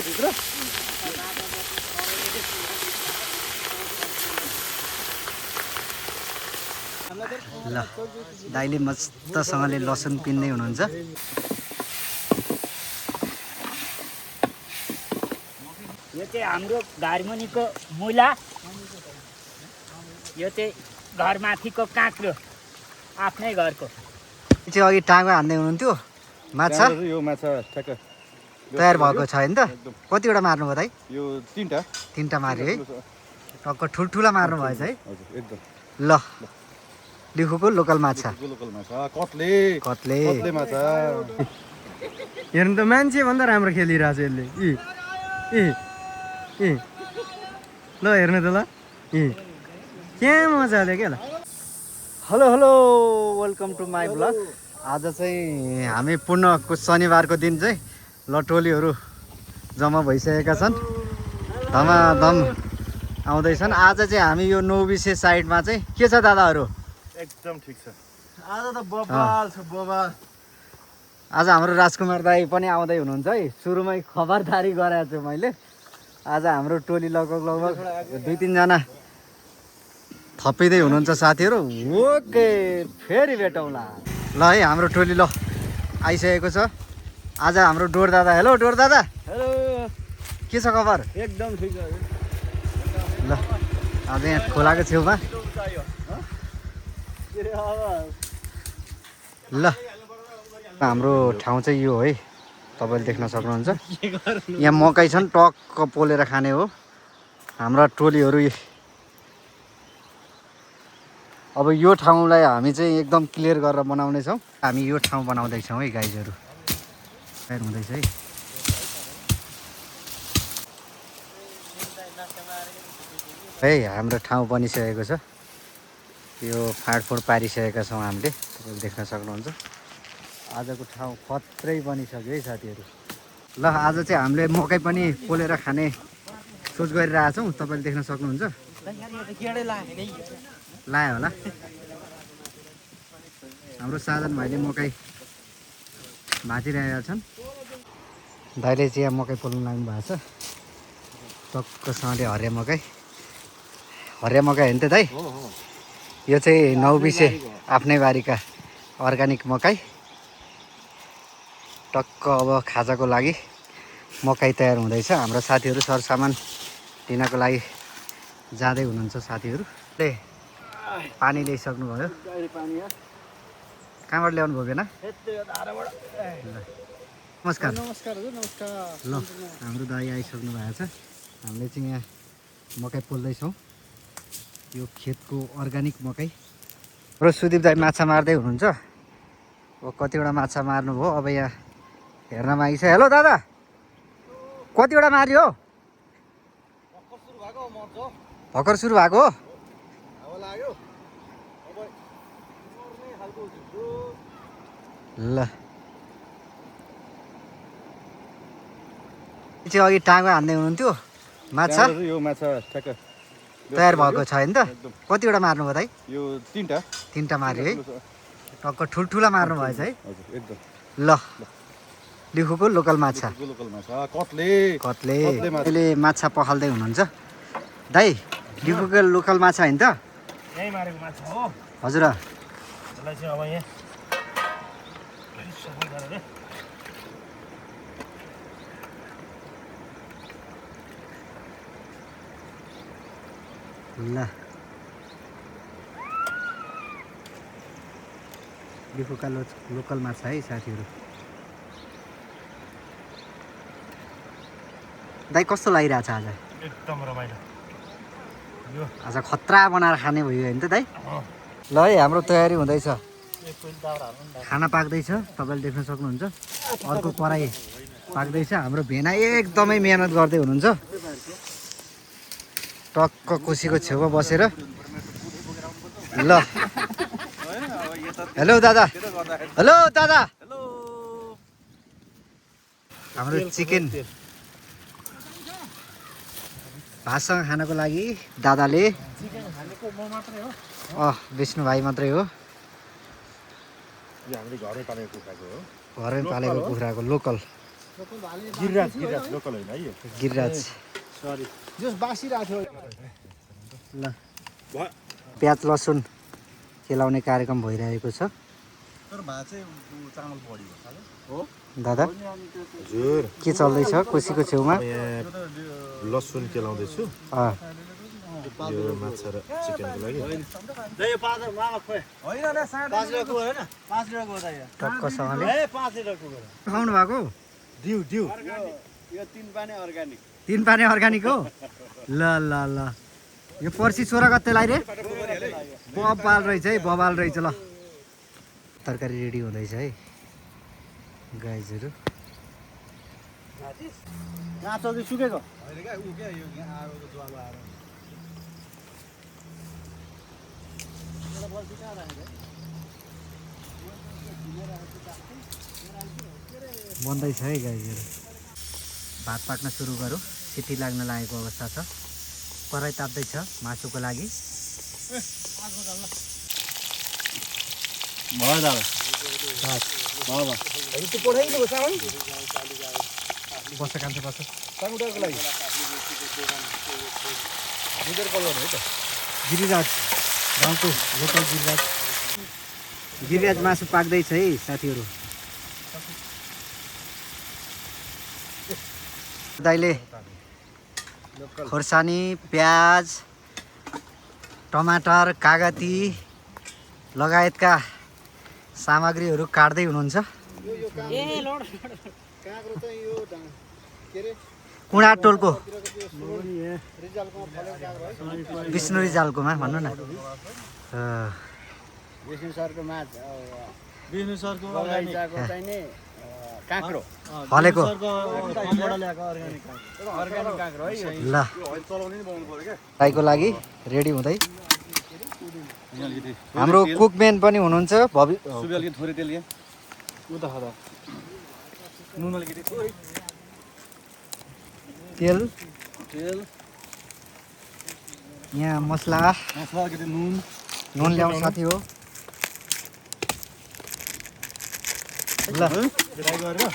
ल दाइले मस्तसँगले लसुन पिन्दै हुनुहुन्छ। यो चाहिँ हाम्रो घरमुनिको मुला, यो चाहिँ घरमाथिको काँक्रो, आफ्नै घरको। चाहिँ अघि टाँगो हान्दै हुनुहुन्थ्यो माछा। यो माछा ठ्याक्क तयार भएको छ हैन त? कतिवटा मार्नुभयो दाइ? यो तीनटा मार्यो है। टक्क ठुल्ठुला मार्नु भएछ है। हजुर एकदम। ल लिखुको लोकल माछा। लोकल माछा कत्ले माछा। हेर्नु त मान्छे भन्दा राम्रो खेलिरहेछ यसले। ल हेर्नु त ल क्या मजाले क्या ल। Hello welcome to my blog. आज चाहिँ हामी पुनःको शनिबारको दिन चाहिँ लटोलीहरू जम्मा भइसकेका छन्, धमाधम आउँदैछन्। आज चाहिँ हामी यो नौबिसे साइडमा चाहिँ के छ दादाहरू? एकदम ठिक छ। आज त बबाल छ बबाल। आज हाम्रो राजकुमार दाई पनि आउँदै हुनुहुन्छ है। सुरुमै खबरदारी गराएको छु मैले। आज हाम्रो टोली लगभग 2-3 जना थपिँदै हुनुहुन्छ साथीहरू। ओके फेरि भेटौँला। ल है हाम्रो टोली ल आइसकेको छ। आज हाम्रो डोर दादा। हेलो डोर दादा। हेलो के छ खबर? एकदम ठिक छ। ल आज यहाँ खोलाको छेउमा ल हाम्रो ठाउँ चाहिँ यो है, तपाईँले देख्न सक्नुहुन्छ। यहाँ मकै छन्, टक्क पोलेर खाने हो। हाम्रा टोलीहरू अब यो ठाउँलाई हामी चाहिँ एकदम क्लियर गरेर बनाउनेछौँ। हामी यो ठाउँ बनाउँदैछौँ है गाइजहरू। तयार हुँदैछ है। है हाम्रो ठाउँ बनिसकेको छ। यो फाँडफुँड पारिसकेका छौँ हामीले, तपाईँले देख्न सक्नुहुन्छ। आजको ठाउँ खत्रै बनिसक्यो है साथीहरू। ल आज चाहिँ हामीले मकै पनि पोलेर खाने सोच गरिरहेछौँ, तपाईँले देख्न सक्नुहुन्छ। लायो होला। हाम्रो साधन भाइले मकै भाँचिरहेका छन्। दाइले चाहिँ यहाँ मकै पोल्नु लाग्नु भएको छ। टक्कसँगले हरिया मकै होइन त दाइ? यो चाहिँ नौबिसे आफ्नै बारीका अर्ग्यानिक मकै। टक्क अब खाजाको लागि मकै तयार हुँदैछ। हाम्रो साथीहरू सरसामान लिनको लागि जाँदै हुनुहुन्छ। साथीहरूले पानी ल्याइसक्नुभयो। कहाँबाट ल्याउनु भयो बेना? नमस्कार। ल हाम्रो दाइ आइसक्नु भएको छ। हामीले चाहिँ यहाँ मकै पोल्दैछौँ। यो खेतको अर्ग्यानिक मकै। र सुदीप दाइ माछा मार्दै हुनुहुन्छ। अब कतिवटा माछा मार्नुभयो, अब यहाँ हेर्न मागिछ। हेलो दादा, कतिवटा मार्यो? भर्खर सुरु भएको हो। ल चाहिँ अघि टाँगो हान्दै हुनुहुन्थ्यो माछा। यो माछा ठ्याक्क तयार भएको छ हैन त? कतिवटा मार्नुभयो दाइ? यो तीनटा मार्यो है। टक्क ठुल्ठुला मार्नु भएछ है। हजुर एकदम। ल लिखुको लोकल माछा कत्ले अहिले माछा पखाल्दै हुनुहुन्छ। दाइ लिखुको लोकल माछा होइन त? यही मारेको माछा हो। हजुर। यसलाई चाहिँ अब यहाँ सबै गरेर ल लिखुका लोकल माछा है साथीहरू। दाइ कस्तो लागिरहेछ आज? एकदम रमाइलो। यो आज खतरा बनाएर खाने भयो होइन त दाइ? ल है हाम्रो तयारी हुँदैछ। खाना पाक्दैछ, तपाईँले देख्न सक्नुहुन्छ। अर्को कराई पाक्दैछ। हाम्रो भेना एकदमै मेहनत गर्दै हुनुहुन्छ। टक्क कोसीको छेउमा बसेर। ल हेलो दादा। हाम्रो चिकन भातसँग खानको लागि दादाले विष्णु भाइ मात्रै हो। घरमै पालेको कुखुराको लोकल गिरिराज लोकल होइन है यो गिरिराज सरी जस बासिरहेको थियो ल प्याज लसुन केलाउने कार्यक्रम भइरहेको छ तर भात चाहिँ चामल बढी हो दादा हजुर के चल्दैछ कोसीको छेउमा यहाँ लसुन केलाउँदैछु अँ, यो माछा र चिकनको लागि टक्कसँगले खाउनु भएको दिउ दिउ यो 3 पाने अर्गानिक 3 पाने अर्ग्यानिक हो ल ल ल यो पर्सि 16 गतेलाई रे बबाल रहेछ है बबाल रहेछ ल तरकारी रेडी हुँदैछ है गाइजहरू माछा चाहिँ सुकेको बन्दैछ है गाइजहरू भात पाक्न सुरु गरौँ सिटी लाग्न लागेको अवस्था छ कराई ताप्दैछ मासुको लागि भयो दादा बस्छ कान्छ बस्छ टमाटरको लागि गिरिराज गाउँको लोकल गिरिराज गिरिराज मासु पाक्दैछ है साथीहरू दाइले खोर्सानी प्याज टमाटर कागती लगायतका सामग्रीहरू काट्दै हुनुहुन्छ काँक्रो चाहिँ यो के अरे कुँडा टोलको रिजालको फलेको काँक्रो है विष्णु रिजालकोमा भन्नु न विष्णु सरको माछ विष्णु सरको बगैँचाको चाहिँ नि काँक्रो फलेको अर्गानिक काँक्रो है यो ल चलाउने नि बनाउनु पर्यो क्या राईको लागि रेडी हुँदै यहाँ अलिकति हाम्रो कुकम्यान पनि हुनुहुन्छ सुबे अलिकति थोरै तेल यहाँ उता खाँदा नुन अलिकति थोरै तेल तेल यहाँ मसला मसला अलिकति नुन नुन ल्याउँ साथी हो ल फ्राई गरेर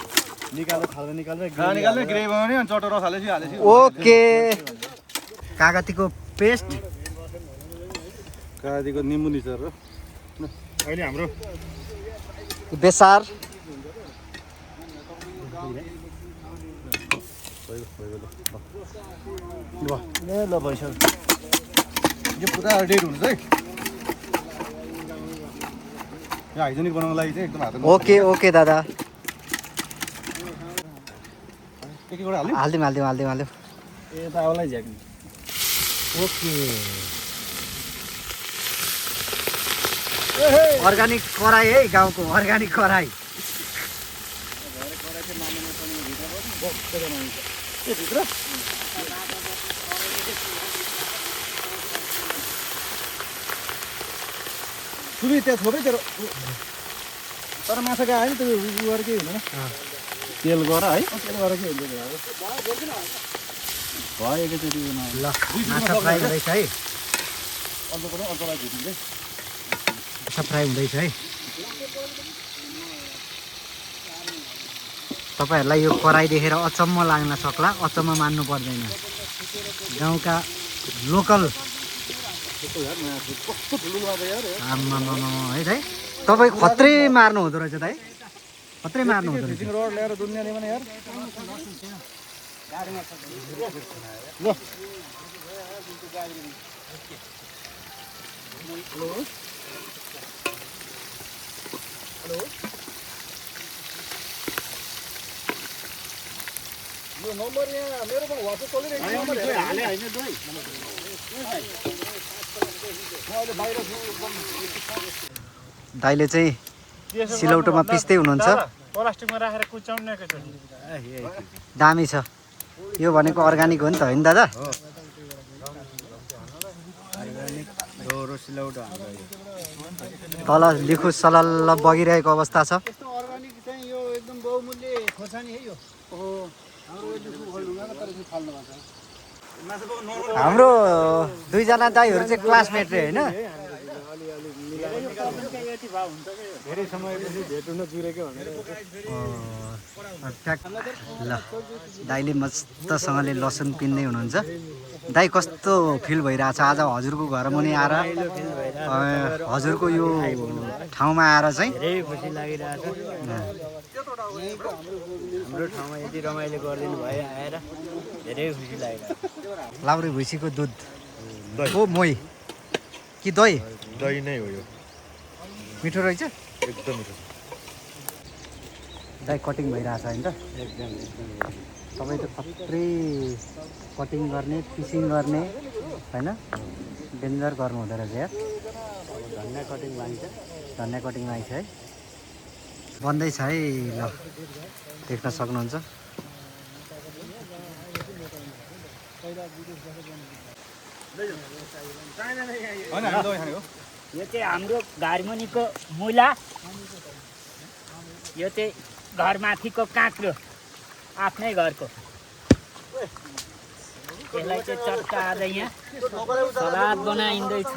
निकालेर थालमा निकालेर ग्रेभी बनाउने अनि चटो रस हालेपछि ओके कागतीको पेस्ट काँदीको निम्बु निचोर अहिले हाम्रो बेसार ल भइसक्यो यो पुरा रेड हुन्छ है यो हाइजेनिक बनाउनको लागि चाहिँ एकदम हात ओके ओके दादा एक एकवटा हाल्ने हालिदिउँ ए तावालाई झ्याक्ने ओके अर्ग्यानिक कराई है गाउँको अर्ग्यानिक कराई सुबी त्यहाँ थोरै तेरो तर माछा गयो नि त्यो गरेर केही हुँदैन तेल गर है तेल गरेर के हुन्छ भयो एकैचोटि ल माछा फ्राई हुँदैछ है अल्छोलाई झुटिँदै माछा फ्राई हुँदैछ है तपाईँहरूलाई यो कराई देखेर अचम्म लाग्न सक्ला अचम्म मान्नु पर्दैन गाउँका लोकल कस्तो ठुलो अब यार आम्मामामा है दाइ तपाईँ खत्रै मार्नु हुँदो रहेछ दाइ खत्रै मार्नु हुँदो रहेछ फिसिङ रड ल्याएर दुनियाँले भने यार ल यो नम्बर यहाँ मेरो पनि वाट्सएप चलिरहेको नम्बर हाले होइन दोइ दाइले चाहिँ सिलौटोमा पिस्दै हुनुहुन्छ प्लास्टिकमा राखेर कुचाउने दामी छ यो भनेको अर्ग्यानिक हो नि त होइन दादा दोहोरो सिलौटो तल लिखु सलल्ल बगिरहेको अवस्था छ यस्तो अर्गानिक चाहिँ यो एकदम बहुमूल्य खोर्सानी है यो ओहो हाम्रो यो दुखु खोल्नुमा तर यो फाल्नु भएको छ हाम्रो दुईजना दाइहरू चाहिँ क्लासमेट रे होइन अलिअलि धेरै यो प्रब्लम चाहिँ यति भाउ हुन्छ कि धेरै समयपछि भेट हुन जुरेको भनेर ल दाइले मस्तसँगले लसुन पिन्दै हुनुहुन्छ। दाइ कस्तो फिल भइरहेछ आज हजुरको घर मुनि आएर हजुरको यो ठाउँमा आएर चाहिँ? धेरै खुसी लागिरहेछ। हाम्रो ठाउँमा यति रमाइलो गरिदिनु भयो आएर धेरै खुसी लागिरहेछ। लाउरे भैँसीको दुध हो मोही कि दही? दही नै हो यो, मिठो रहेछ। एकदम मिठो। दाइ कटिङ भइरहेछ होइन त? तपाईँ त खत्रै कटिङ गर्ने पिसिङ गर्ने होइन, डेन्जर गर्नु हुँदो रहेछ यार। धनियाँ कटिङ मान्छ। धनियाँ कटिङ आइछ है, बन्दैछ है। ल देख्न सक्नुहुन्छ। यो चाहिँ हाम्रो घरमुनिको मुला, यो चाहिँ घरमाथिको काँक्रो, आफ्नै घरको। यसलाई चाहिँ चट्टा आज यहाँ सलाद बनाइँदैछ।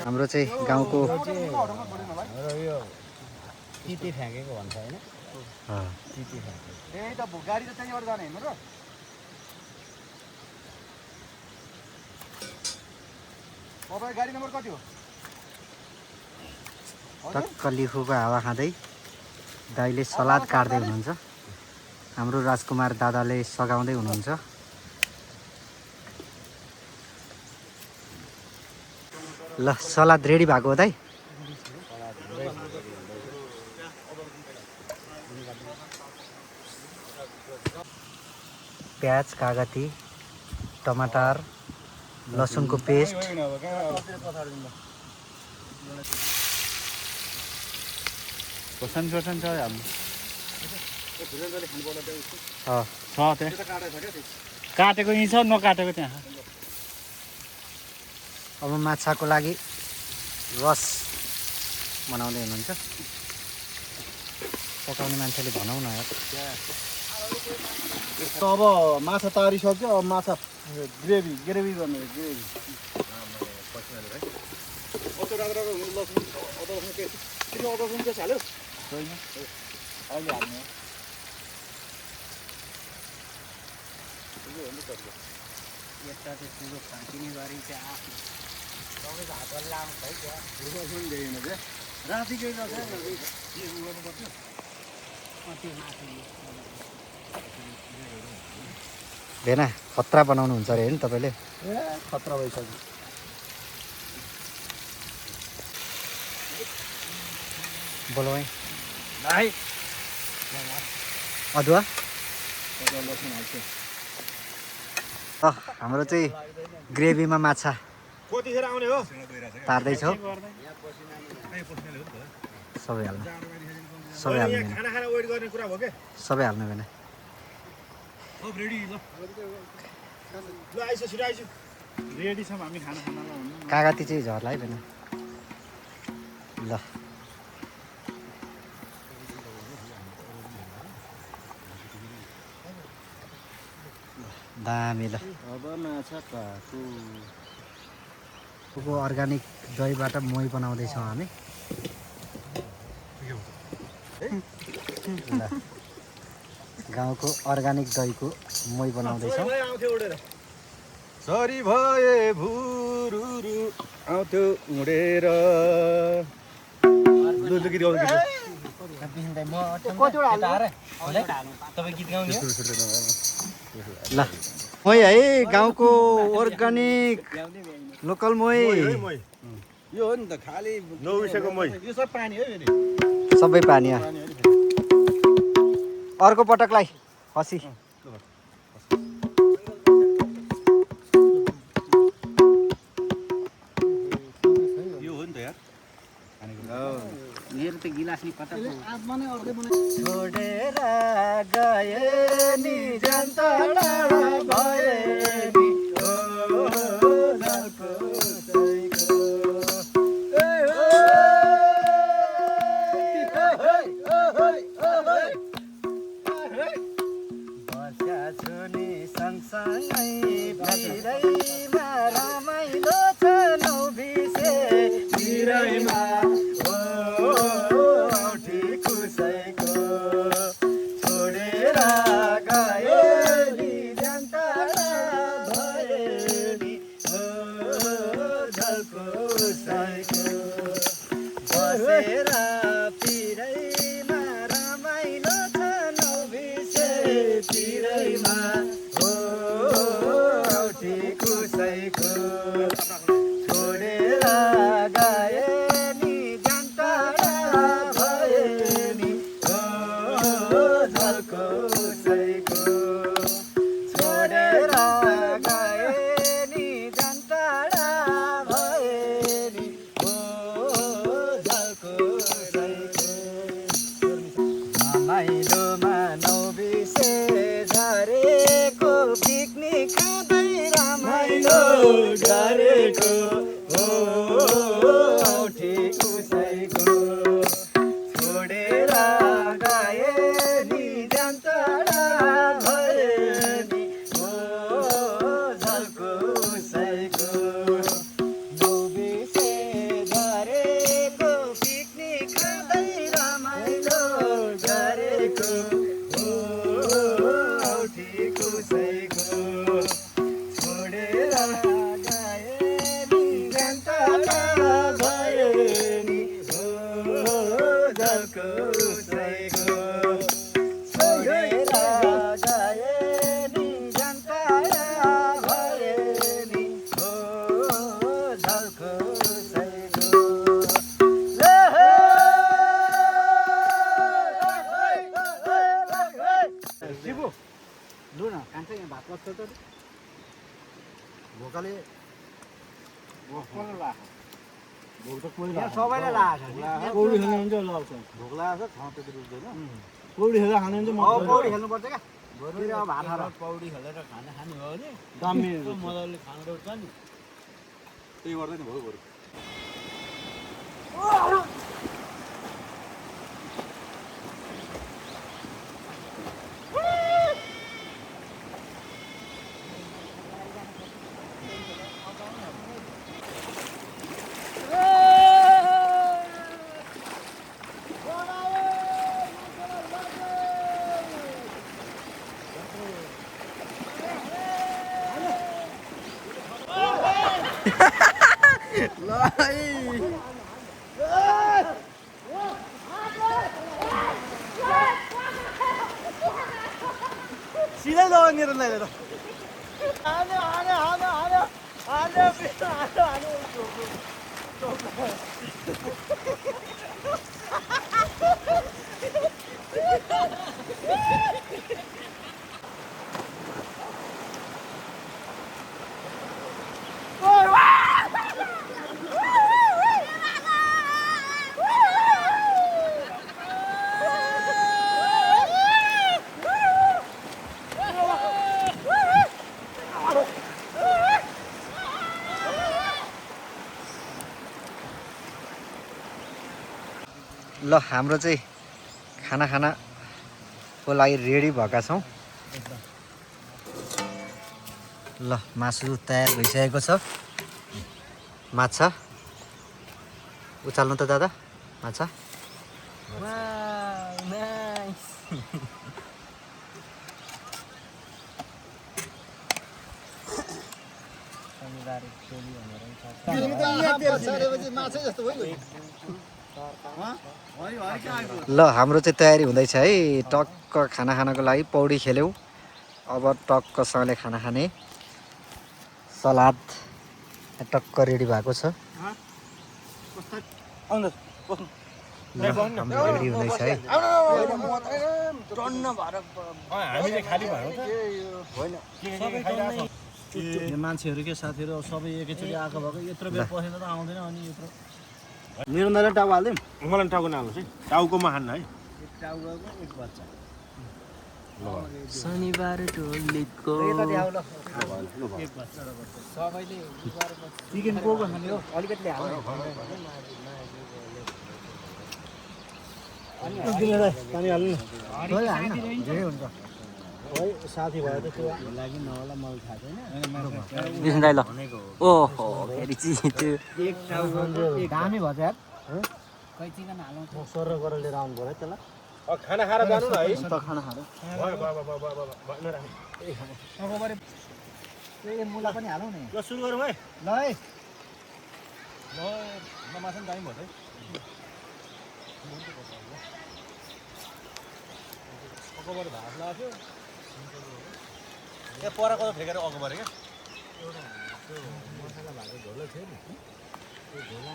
हाम्रो चाहिँ गाउँको तिते फ्याँकेको भन्छ होइन, तिते फ्याँकेको। गाडी त त्यहीँबाट जाने होइन र? तपाईँ गाडी नम्बर कति हो? टक्क लिखुको हावा खाँदै दाइले सलाद काट्दै हुनुहुन्छ। हाम्रो राजकुमार दादाले सघाउँदै हुनुहुन्छ। ल सलाद रेडी भएको हो दाइ? प्याज, कागती, टमाटर, लसुनको पेस्ट, खोर्सानी सोर्सानी छ हाम्रो छ त्यहाँ काटेको यहीँ छ, नकाटेको त्यहाँ। अब माछाको लागि रस बनाउँदै हुनुहुन्छ। पकाउने मान्छेले भनौँ न यार। अब माछा तारिसक्यो, अब माछा ग्रेभी गर्ने ग्रेभी। अदुवा लसुन पेस्ट हाल्यो छैन, अहिले हाल्ने। यता चाहिँ ठुलो फर्किने गरी चाहिँ तपाईँको हात लामो है क्या रातिकै गर्नुपर्छ। त्यो माथि भेना खतरा बनाउनुहुन्छ अरे नि तपाईँले? ए खतरा भइसक्यो। बोलो है भाइ अदुवा। लसुन हाल्छु। हाम्रो चाहिँ ग्रेभीमा माछा कतिखेर आउने हो? तार्दैछौँ। सबै हाल्नु, सबै हाल्नु भएन, खाना खाना वेट गर्ने कुरा भयो के? सबै हाल्नु भएन। सब रेडी। ल ल आइसु, छिटो आइसु। रेडी छौँ हामी खाना खानालाई भन्नु। कागती चाहिँ झर्ला है भएन। ल दामी। ल अब माछा काटु। अर्ग्यानिक दहीबाट मही बनाउँदैछौँ हामी। ल गाउँको अर्ग्यानिक दहीको मही बनाउँदैछौँ। सरी भए भुरुरु आउँथ्यो उडेर। गीत गाउनु तपाईँ गीत गाउने हो? ल मही है, गाउँको अर्ग्यानिक लोकल मही। यो हो नि त खाली नौबिसेको मै। यो सब पानी हो नि। सबै पानी हो। अर्को पटकलाई हसी। यो हो नि त यार। मेरो त गिलास नि कता आत्मा नै अर्कै छोडेर गए नि जन्तडा भए नि बस्या छु नि संसार कसैको छोडेर गए नि जान टाढा भए नि हो कसैको रमाइलोमा नौबिसे झरेको पिकनिक खाँदै रमाइलो गरेको हो औठी कसैको छोडेर गए नि जान टाढा भए नि हो कसैको नौबिसे झरेको पिकनिक खाँदै रमाइलो गरेको हो औठी कसैको छोडेर गए नि जान टाढा भए नि हो कसैको छोडेर गए नि जान टाढा भए नि हो कसैको शिवु लु न कान्छ यहाँ भात बस्छ त भोकाले भोक लाग्छ भोक त कोही यहाँ सबैलाई लाग्छ पौडी खेल्नु हुन्छ लाग्छ भोक लाग्छ ठाउँ त्यति रुच्दैन पौडी खेल्दा खानु हुन्छ पौडी खेल्नुपर्छ क्या भोलि अब भात खाएर पौडी खेलेर खाना खाने हो भने दामी मजाले खानु रोज्छ नि त्यही गर्दैन भयो बरु सिधै लगाउने रहेछ ल हाम्रो चाहिँ खाना खानाको लागि रेडी भएका छौँ ल मासु तयार भइसकेको छ माछा उचाल्नु त दादा माछा ल हाम्रो चाहिँ तयारी हुँदैछ है टक्क खाना खानको लागि पौडी खेल्यौँ अब टक्कसँगले खाना खाने सलाद टक्क रेडी भएको छ ल हाम्रो रेडी हुँदैछ है हामीले खाली भयो त मान्छेहरू के साथीहरू अब सबै एकैचोटि आएको भएको यत्रो बेर पसेर त आउँदैन अनि यत्रो निरन्जनले टाउको हालिदिउँ मलाई टाउको नहाल्नुहोस् है टाउकोमा खान्न है टाउको एक बच्चा शनिबार टोलीको एक बच्चा सबैले चिकन पोको खाने हो अलिकति हाल्नु पानी हाल्नु धेरै हुन्छ साथी भयो त त्यो लागि नहोला मलाई थाहा छैन बिसन दाइ ल ओहो फेरि चित्यो एक टाउको एक दामी भन्छ यार खै चिकन हालौँ म सर गरेर लिएर आउनु पर्यो है त्यसलाई खाना खाएर जानु न है त खाना खानु ए मुला पनि हालौँ नि ल सुरु गरौँ है ल है ल माछा पनि दामी भयो है अगोबाट भात लाग्यो ए पराको त फेकेर अगोबाट क्या मसला भएको झोलो थियो नि त्यो झोला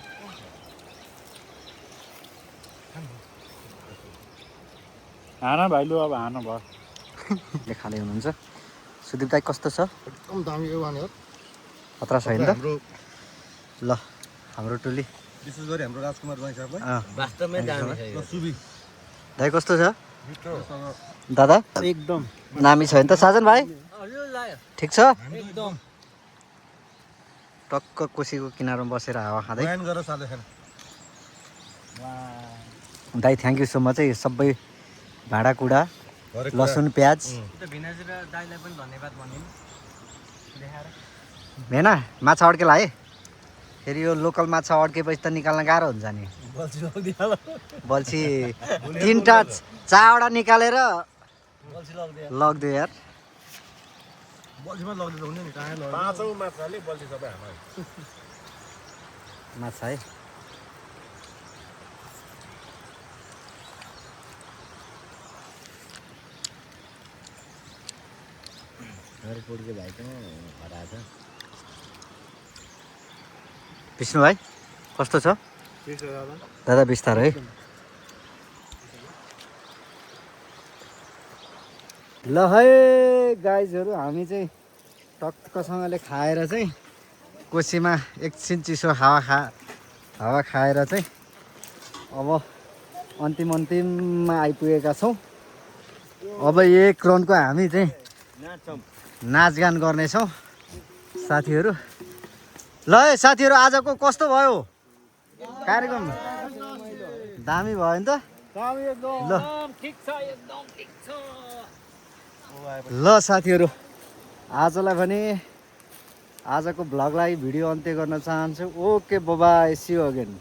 हान भाइ लु अब हान भयो ले खाँदै हुनुहुन्छ सुदीप दाई कस्तो छ एकदम दामी यो वानी हो खतरा छ होइन त ल हाम्रो टोली विशेष गरी हाम्रो राजकुमार भाइ साहबलाई वास्तवमै दामी छ यो सुबी दाई कस्तो छ दादा एकदम नामी छ नि त साजन भाइ ठिक छ एकदम टक्क कोसीको किनारमा बसेर हावा खाँदै बयान गरेर साले खान दाई थ्याङ्क यू सो मच है सबै भाँडाकुँडा हरेक लसुन प्याज भिनाजु र दाइलाई पनि धन्यवाद भनिदिनु देखाएर भेना माछा अड्केला है फेरि यो लोकल माछा अड्केपछि त निकाल्न गाह्रो हुन्छ नि बल्छी तिनवटा चारवटा निकालेर लगिदियो यार बल्छीमा लग्दै हुने नि कहाँ लग्यो पाँचौँ माछाले बल्छी सबै हाम्रो माछा है विष्णु भाइ कस्तो छ दादा बिस्तारै है ल है गाइजहरू हामी चाहिँ टक्कसँगले खाएर चाहिँ कोसीमा एकछिन चिसो हावा खाएर चाहिँ अब अन्तिममा आइपुगेका छौँ अब एक राउन्डको हामी चाहिँ नाचगान गर्नेछौँ साथीहरू ल है साथीहरू आजको कस्तो भयो कार्यक्रम दामी भयो नि त ल ल साथीहरू आजलाई भने आजको भ्लगलाई भिडियो अन्त्य गर्न चाहन्छु okay bye C you again